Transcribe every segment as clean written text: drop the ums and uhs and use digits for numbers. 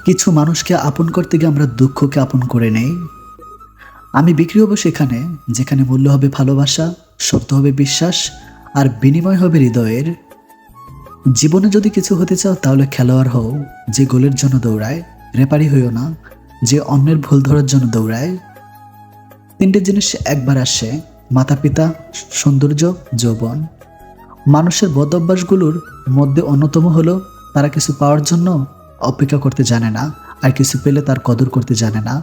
কিছু মানুষকে আপন করতে গিয়ে আমরা দুঃখকে আপন করে নেই। আমি বিক্রি হব সেখানে যেখানে মূল্য হবে ভালোবাসা, শর্ত হবে বিশ্বাস, আর বিনিময় হবে হৃদয়ের। জীবনে যদি কিছু হতে চাও তাহলে খেলোয়াড় হও যে গোলের জন্য দৌড়ায়, রেপারি হইও না যে অন্যের ভুল ধরার জন্য দৌড়ায়। তিনটে জিনিস একবার আসে: মাতা পিতা, সৌন্দর্য, যৌবন। মানুষের বদ অভ্যাসগুলোর মধ্যে অন্যতম হলো তারা কিছু পাওয়ার জন্য অপেক্ষা করতে জানে না, আর কিছু পেলে তার কদর করতে জানে না।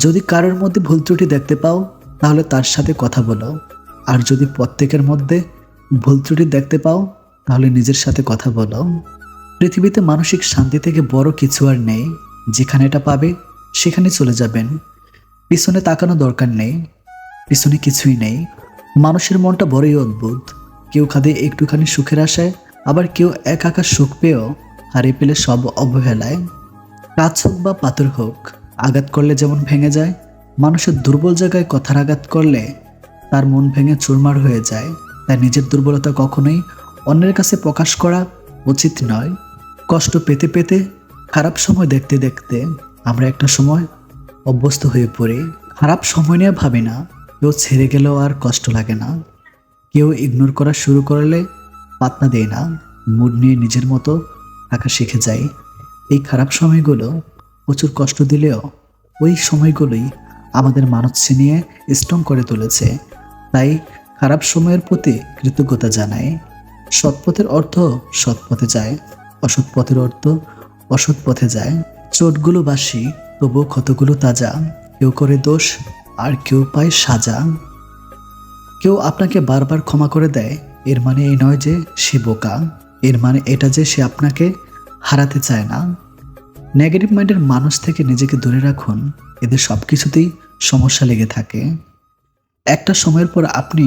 যদি কারোর মধ্যে ভুল ত্রুটি দেখতে পাও তাহলে তার সাথে কথা বলো, আর যদি প্রত্যেকের মধ্যে ভুল ত্রুটি দেখতে পাও তাহলে নিজের সাথে কথা বলো। পৃথিবীতে মানসিক শান্তি থেকে বড় কিছু আর নেই। যেখানে এটা পাবে সেখানে চলে যাবেন। পিছনে তাকানো দরকার নেই, পিছনে কিছুই নেই। মানুষের মনটা বড়ই অদ্ভুত। কেউ খাদে একটুখানি সুখের আশায়, আবার কেউ এক আকাশ সুখ পেয়েও হারিয়ে পেলে সব অবহেলায়। কাজ হোক বা পাথর হোক, আঘাত করলে যেমন ভেঙে যায়, মানুষের দুর্বল জায়গায় কথার আঘাত করলে তার মন ভেঙে চুরমার হয়ে যায়। তাই নিজের দুর্বলতা কখনোই অন্যের কাছে প্রকাশ করা উচিত নয়। কষ্ট পেতে পেতে, খারাপ সময় দেখতে দেখতে আমরা একটা সময় অভ্যস্ত হয়ে পড়ি। খারাপ সময় নিয়ে ভাবি না, কেউ ছেড়ে গেলেও আর কষ্ট লাগে না। কেউ ইগনোর করা শুরু করলে পাত্তা দেয় না, মুড নিয়ে নিজের মতো থাকা শিখে যায়। এই খারাপ সময়গুলো প্রচুর কষ্ট দিলেও ওই সময়গুলোই আমাদের মানুষ চিনিয়ে স্ট্রং করে তুলেছে। তাই খারাপ সময়ের প্রতি কৃতজ্ঞতা জানাই। সৎ পথের অর্থ সৎ পথে যায়, অসৎ পথের অর্থ অসৎ পথে যায়। চোটগুলো বাসি, তবুও ক্ষতগুলো তাজা। কেউ করে দোষ আর কেউ পায় সাজা। কেউ আপনাকে বারবার ক্ষমা করে দেয়, এর মানে এই নয় যে সে বোকা, এর মানে এটা যে সে আপনাকে হারাতে চায় না। নেগেটিভ মাইন্ডের মানুষ থেকে নিজেকে দূরে রাখুন, এদের সব কিছুতেই সমস্যা লেগে থাকে। একটা সময়ের পর আপনি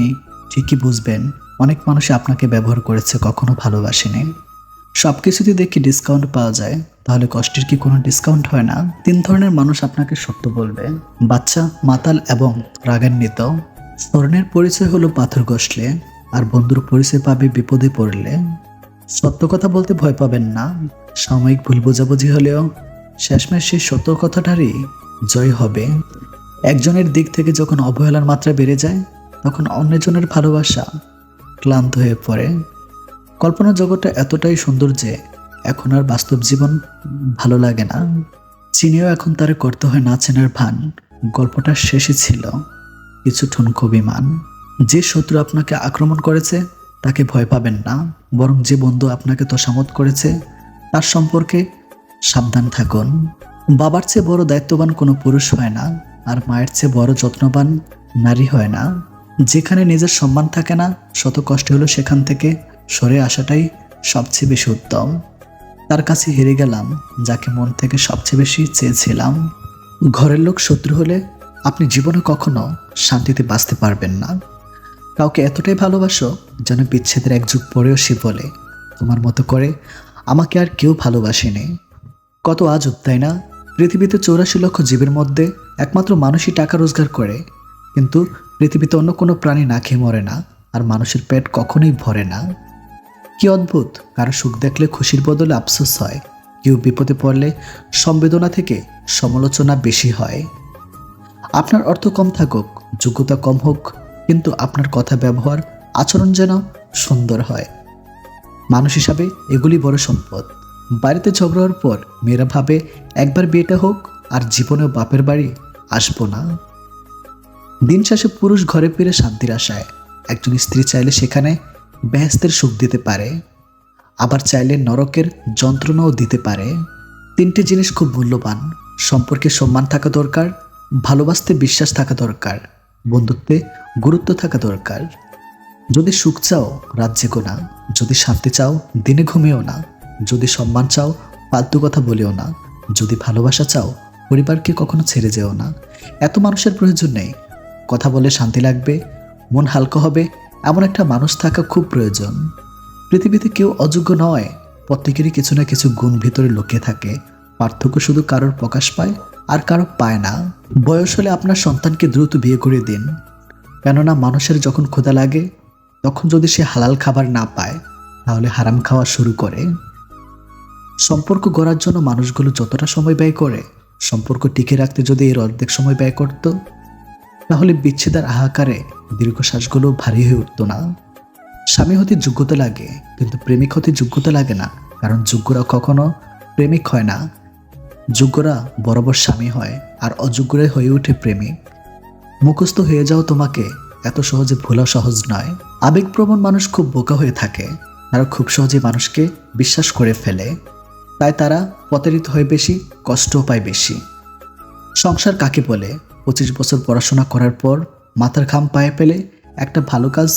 ঠিকই বুঝবেন অনেক মানুষই আপনাকে ব্যবহার করেছে, কখনো ভালোবাসেনি। সব কিছুতে দেখি ডিসকাউন্ট পাওয়া যায়, তাহলে কষ্টের কি কোনো ডিসকাউন্ট হয় না? তিন ধরনের মানুষ আপনাকে সত্য বলবে: বাচ্চা, মাতাল এবং রাগান্বিত। স্মরণের পরিচয় হলো পাথর ঘষলে, আর বন্ধুর পরিচয় পাবে বিপদে পড়লে। সত্য কথা বলতে ভয় পাবেন না। সাময়িক ভুল বোঝাবুঝি হলেও শেষমেশ সেই সত্য কথাটারই জয় হবে। একজনের দিক থেকে যখন অবহেলার মাত্রা বেড়ে যায়, তখন অন্যজনের ভালোবাসা ক্লান্ত হয়ে পড়ে। কল্পনা জগৎটা এতটাই সুন্দর যে এখন আর বাস্তব জীবন ভালো লাগে না। চিনিও এখন তারে করতে হয় না চেনার ভান। গল্পটা শেষে ছিল কিছু ঠুনকো বিমান। যে শত্রু আপনাকে আক্রমণ করেছে তাকে ভয় পাবেন না, বরং যে বন্ধু আপনাকে তোষামত করেছে তার সম্পর্কে সাবধান থাকুন। বাবার চেয়ে বড় দায়িত্ববান কোনো পুরুষ হয় না, আর মায়ের চেয়ে বড় যত্নবান নারী হয় না। যেখানে নিজের সম্মান থাকে না, শত কষ্ট হলো সেখান থেকে সরে আসাটাই সবচেয়ে বেশি উত্তম। তার কাছে হেরে গেলাম যাকে মন থেকে সবচেয়ে বেশি চেয়েছিলাম। ঘরের লোক শত্রু হলে আপনি জীবনে কখনো শান্তিতে বাঁচতে পারবেন না। কাউকে এতটাই ভালোবাসো যেন বিচ্ছেদের এক যুগ পরেও সে বলে, তোমার মতো করে আমাকে আর কেউ ভালোবাসেনি। কত আজব, তাই না? পৃথিবীতে 84 লক্ষ জীবের মধ্যে একমাত্র মানুষই টাকা রোজগার করে, কিন্তু পৃথিবীতে অন্য কোনো প্রাণী না খেয়ে মরে না, আর মানুষের পেট কখনোই ভরে না। কি অদ্ভুত! কারো সুখ দেখলে খুশির বদলে আফসোস হয়, কেউ বিপদে পড়লে সংবেদনা থেকে সমালোচনা বেশি হয়। আপনার অর্থ কম থাকুক, যোগ্যতা কম হোক, কিন্তু আপনার কথা, ব্যবহার, আচরণ যেন সুন্দর হয়। মানুষ হিসাবে এগুলি বড় সম্পদ। বাড়িতে ঝগড়ার পর মেয়েরা ভাবে একবার বিয়েটা হোক আর জীবনেও বাপের বাড়ি আসবো না। দিন শেষে পুরুষ ঘরে ফিরে শান্তির আশায়। একজন স্ত্রী চাইলে সেখানে বেহেশতের সুখ দিতে পারে, আবার চাইলে নরকের যন্ত্রণাও দিতে পারে। তিনটি জিনিস খুব মূল্যবান: সম্পর্কে সম্মান থাকা দরকার, ভালোবাসতে বিশ্বাস থাকা দরকার, বন্ধুত্বে গুরুত্ব থাকা দরকার। যদি সুখ চাও রাত জেগো না, যদি শান্তি চাও দিনে ঘুমিও না, যদি সম্মান চাও ফালতু কথা বলিও না, যদি ভালোবাসা চাও পরিবারকে কখনো ছেড়ে যেও না। এত মানুষের প্রয়োজন নেই। কথা বলে শান্তি লাগবে, মন হালকা হবে, এমন একটা মানুষ থাকা খুব প্রয়োজন। পৃথিবীতে কেউ অযোগ্য নয়, প্রত্যেকেরই কিছু না কিছু গুণ ভিতরে লুকিয়ে থাকে। পার্থক্য শুধু কারোর প্রকাশ পায় আর কারো পায় না। বয়স হলে আপনার সন্তানকে দ্রুত বিয়ে করে দিন, কেননা মানুষের যখন ক্ষুধা লাগে তখন যদি সে হালাল খাবার না পায় তাহলে হারাম খাওয়া শুরু করে। সম্পর্ক গড়ার জন্য মানুষগুলো যতটা সময় ব্যয় করে, সম্পর্ক টিকে রাখতে যদি এর অর্ধেক সময় ব্যয় করত, তাহলে বিচ্ছেদের হাহাকারে দীর্ঘশ্বাসগুলো ভারী হয়ে উঠত না। স্বামী হতে যোগ্যতা লাগে, কিন্তু প্রেমিক হতে যোগ্যতা লাগে না, কারণ যোগ্যরা কখনো প্রেমিক হয় না। যোগ্যরা বরাবর স্বামী হয়, আর অযোগ্যরাই হয়ে ওঠে প্রেমিক। মুখস্থ হয়ে যাও তোমাকে এত সহজে ভোলা সহজ নয়। আবেগপ্রবণ মানুষ খুব বোকা হয়ে থাকে, তারা খুব সহজে মানুষকে বিশ্বাস করে ফেলে, তাই তারা প্রতারিত হয় বেশি, কষ্টও পায় বেশি। সংসার কাকে বলে? 25 বছর পড়াশোনা করার পর মাথার ঘাম পায়ে ফেলে একটা ভালো কাজ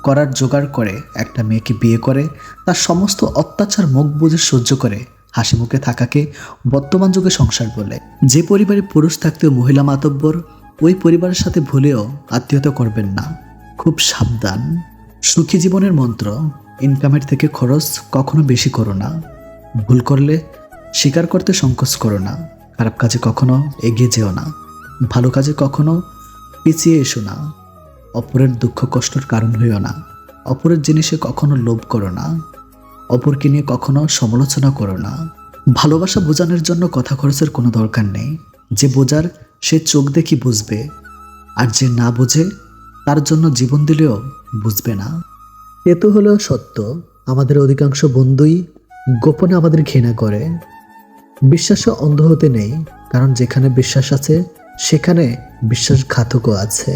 করার জোগাড় করে একটা মেয়েকে বিয়ে করে, তার সমস্ত অত্যাচার মুখ বুজে সহ্য করে হাসি মুখে থাকাকে বর্তমান যুগে সংসার বলে। যে পরিবারে পুরুষ থাকতেও মহিলা মাতব্বর, ওই পরিবারের সাথে ভুলেও আত্মীয়তা করবেন না, খুব সাবধান। সুখী জীবনের মন্ত্র: ইনকামের থেকে খরচ কখনো বেশি করো না। ভুল করলে স্বীকার করতে সংকোচ করো না। খারাপ কাজে কখনো এগিয়ে যেও না। ভালো কাজে কখনো পিছিয়ে এসো না। অপরের দুঃখ কষ্টের কারণ হইও না। অপরের জিনিসে কখনো লোভ করো না। অপরকে নিয়ে কখনো সমালোচনা করো না। ভালোবাসা বোঝানোর জন্য কথা খরচের কোনো দরকার নেই। যে বোঝার সে চোখ দেখি বুঝবে, আর যে না বোঝে তার জন্য জীবন দিলেও বুঝবে না। এ তো হলো সত্য। আমাদের অধিকাংশ বন্ধুই গোপনে আমাদের ঘৃণা করে। বিশ্বাসে অন্ধ হতে নেই, কারণ যেখানে বিশ্বাস আছে সেখানে বিশ্বাসঘাতকও আছে।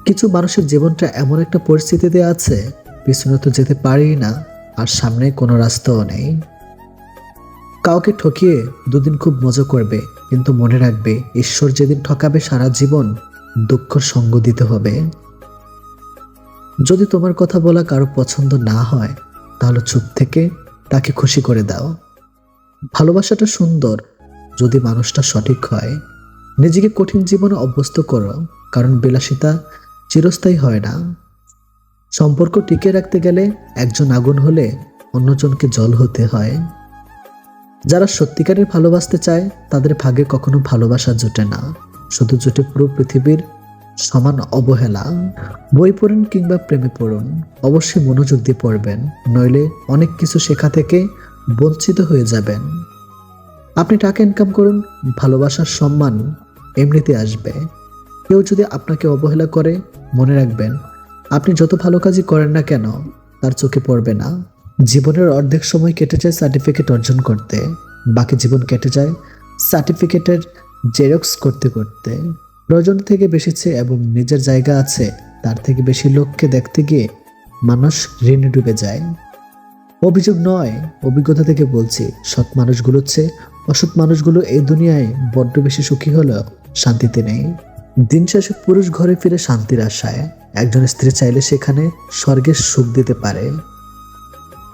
কিছু মানুষের জীবনটা এমন একটা পরিস্থিতিতে আছে, পিছনে তো যেতে পারেই না, আর সামনে কোনো রাস্তাও নেই। কাউকে ঠকিয়ে দুদিন খুব মজা করবে, কিন্তু মনে রাখবে ঈশ্বর যেদিন ঠকাবে সারা জীবন দুঃখর সঙ্গ দিতে হবে। যদি তোমার কথা বলা কারো পছন্দ না হয়, তাহলে চুপ থেকে তাকে খুশি করে দাও। ভালোবাসাটা সুন্দর যদি মানুষটা সঠিক হয়। নিজেকে কঠিন জীবনে অভ্যস্ত করো, কারণ বিলাসিতা চিরস্থায়ী হয় না। সম্পর্ক টিকে রাখতে গেলে একজন আগুন হলে অন্যজনকে জল হতে হয়। যারা সত্যিকারের ভালোবাসতে চায় তাদের ভাগে কখনো ভালোবাসা জোটে না, শুধু জোটে পুরো পৃথিবীর সমান অবহেলা। বই পড়ুন কিংবা প্রেমে পড়ুন, অবশ্যই মনোযোগ দিয়ে পড়বেন, নইলে অনেক কিছু শেখা থেকে বঞ্চিত হয়ে যাবেন। আপনি টাকা ইনকাম করুন, ভালোবাসার সম্মান এমনিতে আসবে। কেউ যদি আপনাকে অবহেলা করে, মনে রাখবেন আপনি যত ভালো কাজই করেন না কেন তার চোখে পড়বে না। জীবনের অর্ধেক সময় কেটে যায় সার্টিফিকেট অর্জন করতে, বাকি জীবন কেটে যায় সার্টিফিকেটের জেরক্স করতে করতে। প্রয়োজন থেকে বেশি চেয়ে এবং নিজের জায়গা আছে তার থেকে বেশি লোককে দেখতে গিয়ে মানুষ ঋণে ডুবে যায়। অভিযোগ নয়, অভিজ্ঞতা থেকে বলছি, সৎ মানুষগুলোর চেয়ে অসৎ মানুষগুলো এই দুনিয়ায় বড্ড বেশি সুখী হলেও শান্তিতে নেই। দিন শেষে পুরুষ ঘরে ফিরে শান্তির আশায়। একজন স্ত্রী চাইলে সেখানে স্বর্গের সুখ দিতে পারে,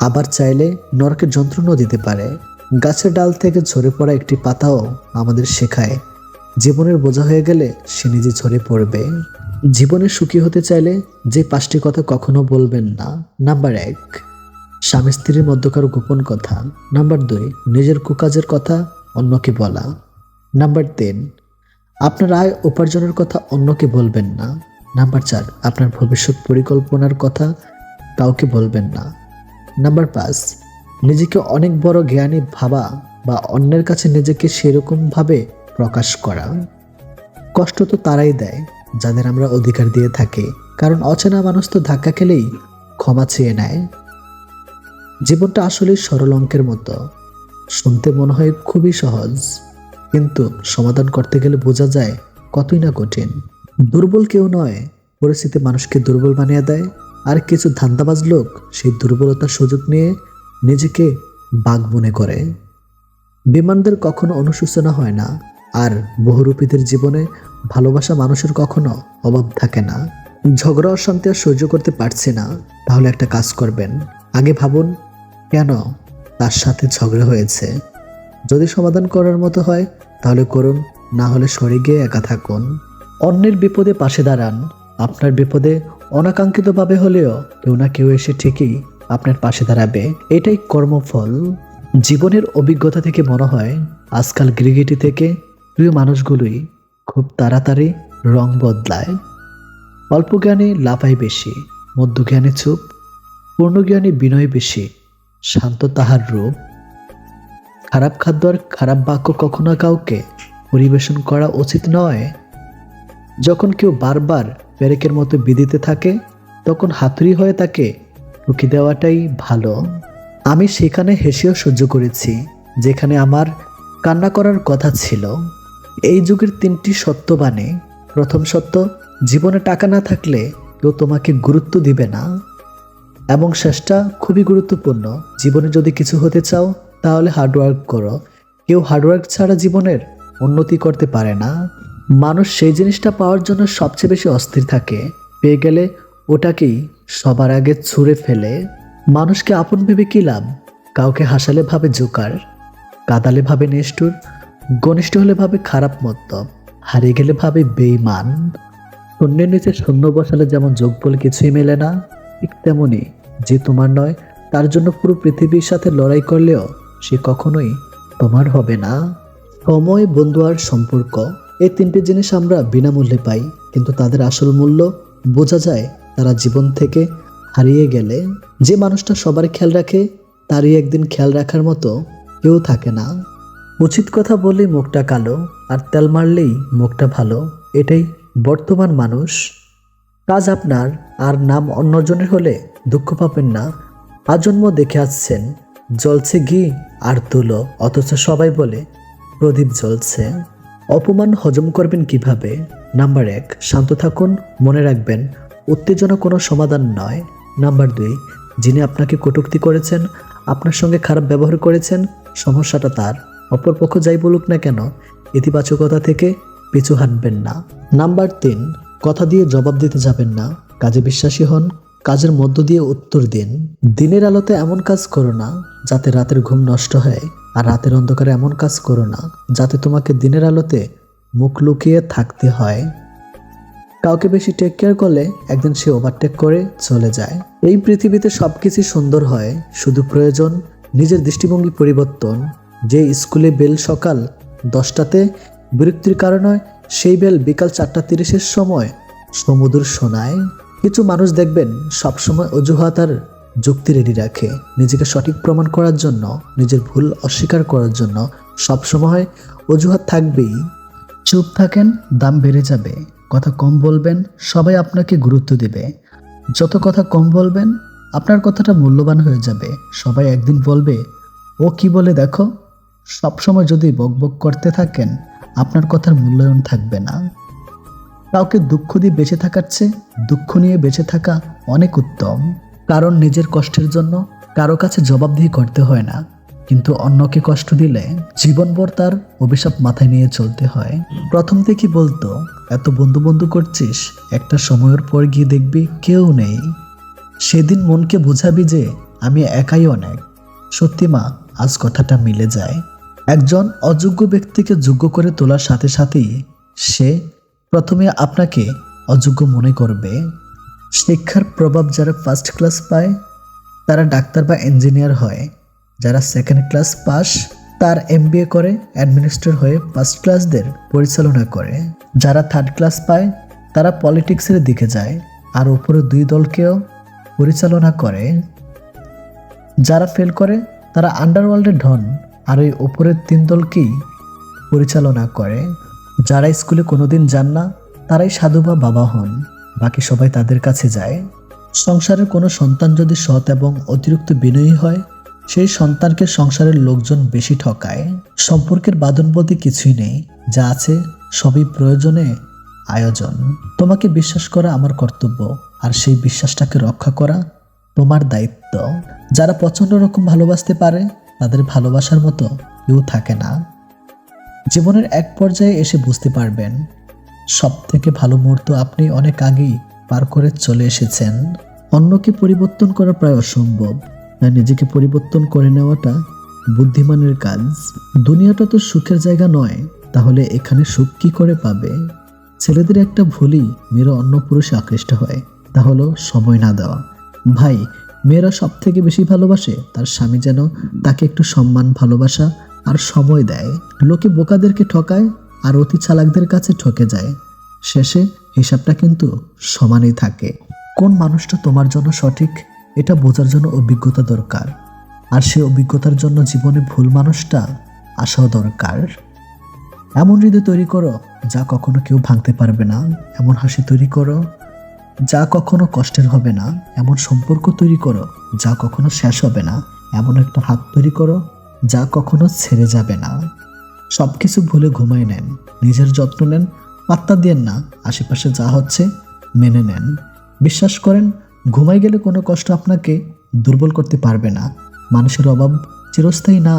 আবার চাইলে নরকের যন্ত্রণাও দিতে পারে। গাছের ডাল থেকে ঝরে পড়া একটি পাতাও আমাদের শেখায় জীবনের বোঝা হয়ে গেলে সে নিজে ঝরে পড়বে। জীবনে সুখী হতে চাইলে যে 5টি কথা কখনো বলবেন না। নাম্বার 1, স্বামী স্ত্রীর মধ্যকার গোপন কথা। নাম্বার 2, নিজের কুকাজের কথা অন্যকে বলা। নাম্বার 3, আপনার আয় উপার্জনের কথা অন্যকে বলবেন না। নাম্বার 4, আপনার ভবিষ্যৎ পরিকল্পনার কথা কাউকে বলবেন না। নাম্বার 5, নিজেকে অনেক বড় জ্ঞানী ভাবা বা অন্যের কাছে নিজেকে সেরকমভাবে প্রকাশ করা। কষ্ট তো তারাই দেয় যাদের আমরা অধিকার দিয়ে থাকি, কারণ অচেনা মানুষ তো ধাক্কা খেলেই ক্ষমা চেয়ে নেয়। জীবনটা আসলে সরল অঙ্কের মতো, শুনতে মনে হয় খুবই সহজ, কিন্তু সমাধান করতে গেলে বোঝা যায় কতই না কঠিন। দুর্বল কেউ নয়, পরিস্থিতি মানুষকে দুর্বল বানিয়ে দেয়, আর কিছু ধান্দাবাজ লোক সেই দুর্বলতার সুযোগ নিয়ে নিজেকে বাঘ মনে করে। বিমানদের কখনো অনুশোচনা হয় না, আর বহুরূপীদের জীবনে ভালোবাসা মানুষের কখনো অভাব থাকে না। ঝগড়া অশান্তি আর সহ্য করতে পারছি না, তাহলে একটা কাজ করবেন, আগে ভাবুন কেন তার সাথে ঝগড়া হয়েছে। যদি সমাধান করার মতো হয় তাহলে করুন, না হলে সরে গিয়ে একা থাকুন। অন্যের বিপদে পাশে দাঁড়ান, আপনার বিপদে অনাকাঙ্ক্ষিতভাবে হলেও কেউ না কেউ এসে ঠিকই আপনার পাশে দাঁড়াবে, এটাই কর্মফল। জীবনের অভিজ্ঞতা থেকে মনে হয় আজকাল গিরগিটি থেকে প্রিয় মানুষগুলোই খুব তাড়াতাড়ি রং বদলায়। অল্প জ্ঞানে লাফাই বেশি, মধ্যজ্ঞানে চুপ, পূর্ণজ্ঞানে বিনয় বেশি, শান্ত তাহার রূপ, খারাপ খাদ্য আর খারাপ বাক্য কখনো কাউকে পরিবেশন করা উচিত নয়। যখন কেউ বারবার পেরেকের মতো বিঁধিতে থাকে তখন হাতুড়ি হয়ে তাকে রুখে দেওয়াটাই ভালো। আমি সেখানে হেসেও সহ্য করেছি যেখানে আমার কান্না করার কথা ছিল। এই যুগের 3টি সত্য বাণী। প্রথম সত্য, জীবনে টাকা না থাকলে কেউ তোমাকে গুরুত্ব দিবে না। এবং শেষটা খুবই গুরুত্বপূর্ণ, জীবনে যদি কিছু হতে চাও তাহলে হার্ডওয়ার্ক করো। কেউ হার্ডওয়ার্ক ছাড়া জীবনের উন্নতি করতে পারে না। মানুষ সেই জিনিসটা পাওয়ার জন্য সবচেয়ে বেশি অস্থির থাকে, পেয়ে গেলে ওটাকেই সবার আগে ছুঁড়ে ফেলে। মানুষকে আপন ভেবে কি লাভ? কাউকে হাসালে ভাবে জোকার, কাঁদালে ভাবে নিষ্ঠুর, ঘনিষ্ঠ হলে ভাবে খারাপ মতলব, হারিয়ে গেলে ভাবে বেঈমান। শূন্যের নিচে শূন্য বসালে যেমন যোগ বলে কিছুই মেলে না, ঠিক তেমনি যে তোমার নয় তার জন্য পুরো পৃথিবীর সাথে লড়াই করলেও সে কখনোই তোমার হবে না। সময়, বন্ধু আর সম্পর্ক, এই 3টি জিনিস আমরা বিনামূল্যে পাই, কিন্তু তাদের আসল মূল্য বোঝা যায় তারা জীবন থেকে হারিয়ে গেলে। যে মানুষটা সবার খেয়াল রাখে তারই একদিন খেয়াল রাখার মতো কেউ থাকে না। উচিত কথা বললেই মুখটা কালো, আর তেল মারলেই মুখটা ভালো, এটাই বর্তমান মানুষ। কাজ আপনার আর নাম অন্যজনের হলে দুঃখ পাবেন না। আজন্ম দেখে আসছেন জ্বলছে ঘি আর তুলো, অথচ সবাই বলে প্রদীপ জ্বলছে। অপমান হজম করবেন কিভাবে? নাম্বার 1, শান্ত থাকুন, মনে রাখবেন উত্তেজনা কোনো সমাধান নয়। নাম্বার 2, যিনি আপনাকে কটূক্তি করেছেন, আপনার সঙ্গে খারাপ ব্যবহার করেছেন, সমস্যাটা তার। অপরপক্ষ যাই বলুক না কেন, ইতিবাচকতা থেকে পিছু হাঁটবেন না। নাম্বার 3, কথা দিয়ে জবাব দিতে যাবেন না, কাজে বিশ্বাসী হন, কাজের মধ্য দিয়ে উত্তর দিন। দিনের আলোতে এমন কাজ করো না যাতে রাতের ঘুম নষ্ট হয়, আর রাতের অন্ধকারে এমন কাজ করো না যাতে তোমাকে দিনের আলোতে মুখ লুকিয়ে থাকতে হয়। কাউকে বেশি টেক কেয়ার করলে একদিন সে ওভারটেক করে চলে যায়। এই পৃথিবীতে সবকিছু সুন্দর হয়, শুধু প্রয়োজন নিজের দৃষ্টিভঙ্গি পরিবর্তন। যে স্কুলে বেল সকাল 10টাতে বিরক্তির কারণে সেই বেল বিকাল 4:30-এর সময় সমুদ্র শোনায়। কিছু মানুষ দেখবেন সবসময় অজুহাত আর যুক্তি রেডি রাখে, নিজেকে সঠিক প্রমাণ করার জন্য, নিজের ভুল অস্বীকার করার জন্য সবসময় অজুহাত থাকবেই। চুপ থাকেন, দাম বেড়ে যাবে। কথা কম বলবেন, সবাই আপনাকে গুরুত্ব দেবে। যত কথা কম বলবেন আপনার কথাটা মূল্যবান হয়ে যাবে। সবাই একদিন বলবে ও কি বলে দেখো। সবসময় যদি বকবক করতে থাকেন আপনার কথার মূল্যায়ন থাকবে না। কাউকে দুঃখ দিয়ে বেঁচে থাকার চেয়ে দুঃখ নিয়ে বেঁচে থাকা অনেক উত্তম। কারণ নিজের কষ্টের জন্য কারো কাছে জবাবদিহি করতে হয় না, কিন্তু অন্যকে কষ্ট দিলে জীবনভর তার অভিশাপ মাথায় নিয়ে চলতে হয়। প্রথম থেকে বলতো এত বন্ধু বন্ধু করছিস, একটা সময়ের পর গিয়ে দেখবি কেউ নেই। সেদিন মনকে বোঝাবি যে আমি একাই অনেক। সত্যি মা, আজ কথাটা মিলে যায়। একজন অযোগ্য ব্যক্তিকে যোগ্য করে তোলার সাথে সাথেই সে প্রথমে আপনাকে অযোগ্য মনে করবে। শিক্ষার প্রভাব, যারা ফার্স্ট ক্লাস পায় তারা ডাক্তার বা ইঞ্জিনিয়ার হয়, যারা সেকেন্ড ক্লাস পাস তার MBA করে অ্যাডমিনিস্ট্রেটর হয়ে ফার্স্ট ক্লাসদের পরিচালনা করে, যারা থার্ড ক্লাস পায় তারা পলিটিক্সের দিকে যায় আর উপরে 2 দলকেও পরিচালনা করে, যারা ফেল করে তারা আন্ডারওয়ার্ল্ডের ডন আর এই উপরের 3 দলকেই পরিচালনা করে। যারা স্কুলে কোনোদিন যান না তারাই সাধু বা বাবা হন, বাকি সবাই তাদের কাছে যায়। সংসারের কোনো সন্তান যদি সৎ এবং অতিরিক্ত বিনয়ী হয়, সেই সন্তানকে সংসারের লোকজন বেশি ঠকায়। সম্পর্কের বাঁধন বলতে কিছুই নেই, যা আছে সবই প্রয়োজনে আয়োজন। তোমাকে বিশ্বাস করা আমার কর্তব্য, আর সেই বিশ্বাসটাকে রক্ষা করা তোমার দায়িত্ব। যারা প্রচণ্ড রকম ভালোবাসতে পারে তাদের ভালোবাসার মতো কেউ থাকে না। জীবনের এক পর্যায়ে এসে বুঝতে পারবেন সব থেকে ভালো মুহূর্ত আপনি অনেক আগেই পার করে চলে এসেছেন। অন্যকে পরিবর্তন করা প্রায় অসম্ভব, তাই নিজেকে পরিবর্তন করে নেওয়াটা বুদ্ধিমানের কাজ। দুনিয়াটা তো সুখের জায়গা নয়, তাহলে এখানে সুখ কি করে পাবে? ছেলেদের একটা ভুলই মেয়েরা অন্য পুরুষে আকৃষ্ট হয়, তা হলো সময় না দেওয়া। ভাই, মেয়েরা সব থেকে বেশি ভালোবাসে তার স্বামী যেন তাকে একটু সম্মান, ভালোবাসা আর সময় দেয়। লোকে বোকাদেরকে ঠকায় আর অতি চালাকদের কাছে ঠকে যায়, শেষে হিসাবটা কিন্তু সমানই থাকে। কোন মানুষটা তোমার জন্য সঠিক এটা বোঝার জন্য অভিজ্ঞতা দরকার, আর সে অভিজ্ঞতার জন্য জীবনে ভুল মানুষটা আসাও দরকার। এমন হৃদয় তৈরি করো যা কখনো কেউ ভাঙতে পারবে না, এমন হাসি তৈরি করো যা কখনো কষ্টের হবে না, এমন সম্পর্ক তৈরি করো যা কখনো শেষ হবে না, এমন একটা হাত তৈরি করো যা কখনো ছেড়ে যাবে না। সবকিছু ভুলে ঘুমায় নেন, নিজের যত্ন নেন, পাত্তা দিয়েন না, আশেপাশে যা হচ্ছে মেনে নেন। বিশ্বাস করেন, ঘুমাই গেলে কোনো কষ্ট আপনাকে দুর্বল করতে পারবে না। মানুষের অভাব চিরস্থায়ী না।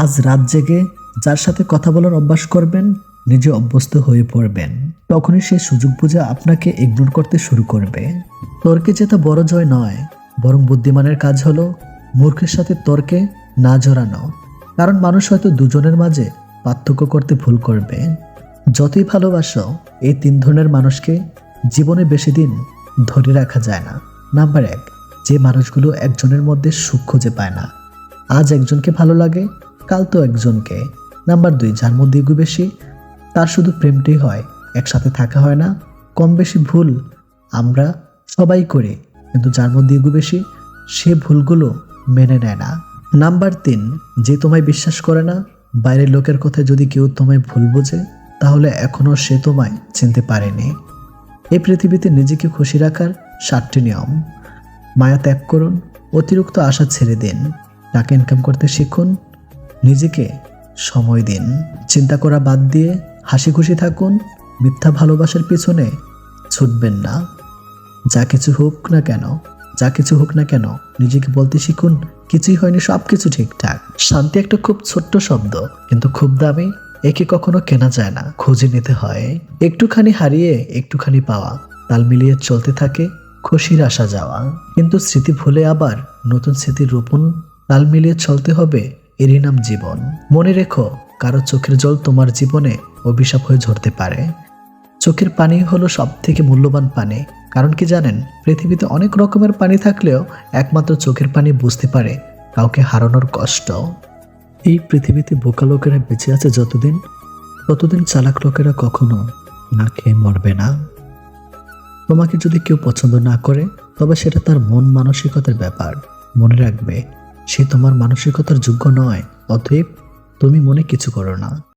আজ রাত জেগে যার সাথে কথা বলার অভ্যাস করবেন, নিজে অভ্যস্ত হয়ে পড়বেন। তখনই সে সুযোগ বুঝে আপনাকে ইগনোর করতে শুরু করবে। তর্কে জেতা বড় জয় নয়, বরং বুদ্ধিমানের কাজ হলো মূর্খের সাথে তর্কে না জড়ানো। কারণ মানুষ হয়তো দুজনের মাঝে পার্থক্য করতে ভুল করবে। যতই ভালোবাসো, এই 3 ধরনের মানুষকে জীবনে বেশি দিন ধরে রাখা যায় না। নাম্বার 1, যে মানুষগুলো একজনের মধ্যে সুখ খুঁজে পায় না। আজ একজনকে ভালো লাগে, কাল তো একজনকে। নাম্বার 2, যার মধ্যে ইগো বেশি, তার শুধু প্রেমটাই হয়, একসাথে থাকা হয় না। কম বেশি ভুল আমরা সবাই করি, কিন্তু যার মধ্যে ইগো বেশি সে ভুলগুলো মেনে নেয় না। নাম্বার 3, যে তোমায় বিশ্বাস করে না। বাইরের লোকের কথায় যদি কেউ তোমায় ভুল বোঝে, তাহলে এখনো সে তোমায় চিনতে পারেনি। এই পৃথিবীতে নিজেকে খুশি রাখার 7টি নিয়ম। মায়া ত্যাগ করুন, অতিরিক্ত আশা ছেড়ে দিন, টাকা ইনকাম করতে শিখুন, নিজেকে সময় দিন, চিন্তা করা বাদ দিয়ে হাসি খুশি থাকুন, মিথ্যা ভালোবাসার পিছনে ছুটবেন না। যা কিছু হোক না কেন নিজেকে বলতে শিখুন, কিছুই হয়নি, সব কিছু ঠিকঠাক। শান্তি একটা খুব ছোট্ট শব্দ, কিন্তু খুব দামি। একে কখনো কেনা যায় না, খুঁজে নিতে হয়। একটুখানি হারিয়ে একটুখানি পাওয়া, তাল মিলিয়ে চলতে থাকে খুশির আসা যাওয়া। কিন্তু স্মৃতি ভুলে আবার নতুন স্মৃতির রোপণ, তাল মিলিয়ে চলতে হবে, এরই নাম জীবন। মনে রেখো, কারো চোখের জল তোমার জীবনে অভিশাপ হয়ে ঝরতে পারে। চোখের পানি হলো সব থেকে মূল্যবান পানি। কারণ কি জানেন, পৃথিবীতে অনেক রকমের পানি থাকলেও একমাত্র চোখের পানি বুঝতে পারে কাউকে হারানোর কষ্ট। এই পৃথিবীতে বোকা লোকেরা বেঁচে আছে ততদিন চালাক লোকেরা কখনো না খেয়ে মরবে না। তোমাকে যদি কেউ পছন্দ না করে, তবে সেটা তার মন মানসিকতার ব্যাপার। মনে রাখবে, সে তোমার মানসিকতার যোগ্য নয়, অতএব তুমি মনে কিছু করো না।